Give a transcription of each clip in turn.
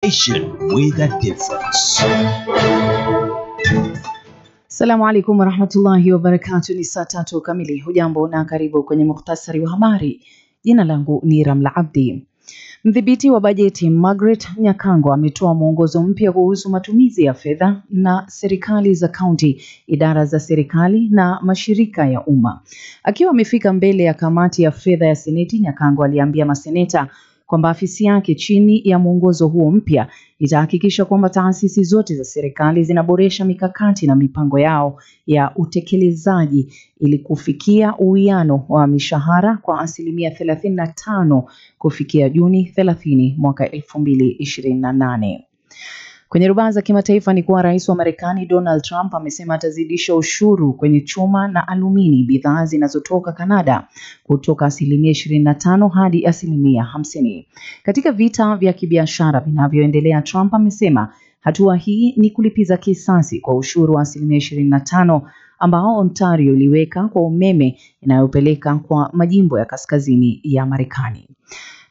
with a difference. Assalamu alaikum warahmatullahi wabarakatuh. Ni saa 3 kamili. Hujambo na karibu kwenye mukhtasari wa habari. Jina langu ni Ramla Abdi. Mdhibiti wa bajeti Margaret Nyakango ametoa mwongozo mpya kuhusu matumizi ya fedha na serikali za kaunti, idara za serikali na mashirika ya umma. Akiwa amefika mbele ya kamati ya fedha ya Seneti, Nyakango aliambia maseneta kwamba afisi yake chini ya mwongozo huo mpya itahakikisha kwamba taasisi zote za serikali zinaboresha mikakati na mipango yao ya utekelezaji ili kufikia uwiano wa mishahara kwa 35% kufikia Juni 30 mwaka 2028. Kwenye rubaa za kimataifa ni kuwa Rais wa Marekani Donald Trump amesema atazidisha ushuru kwenye chuma na alumini, bidhaa zinazotoka Canada, kutoka 25% hadi 50%. Katika vita vya kibiashara vinavyoendelea, Trump amesema hatua hii ni kulipiza kisasi kwa ushuru wa 25% ambao Ontario iliweka kwa umeme inayopeleka kwa majimbo ya kaskazini ya Marekani.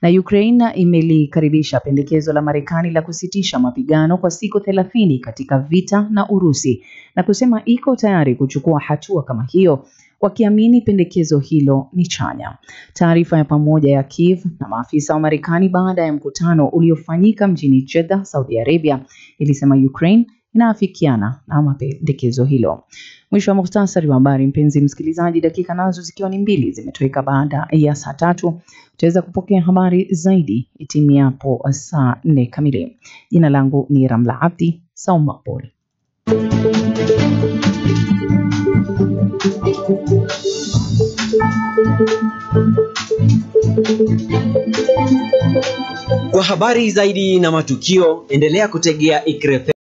Na Ukraine imelikaribisha pendekezo la Marekani la kusitisha mapigano kwa siku 30 katika vita na Urusi na kusema iko tayari kuchukua hatua kama hiyo, wakiamini pendekezo hilo ni chanya. Taarifa ya pamoja ya Kiev na maafisa wa Marekani baada ya mkutano uliofanyika mjini Jeddah, Saudi Arabia, ilisema Ukraine inaafikiana na mapendekezo hilo. Mwisho wa mukhtasari wa habari, mpenzi msikilizaji. Dakika nazo zikiwa ni 2 zimetoweka baada ya saa 3. Utaweza kupokea habari zaidi itimiapo saa 4 kamili. Jina langu ni Ramla Abdi. Sauma pole. Kwa habari zaidi na matukio, endelea kutegea IKRA.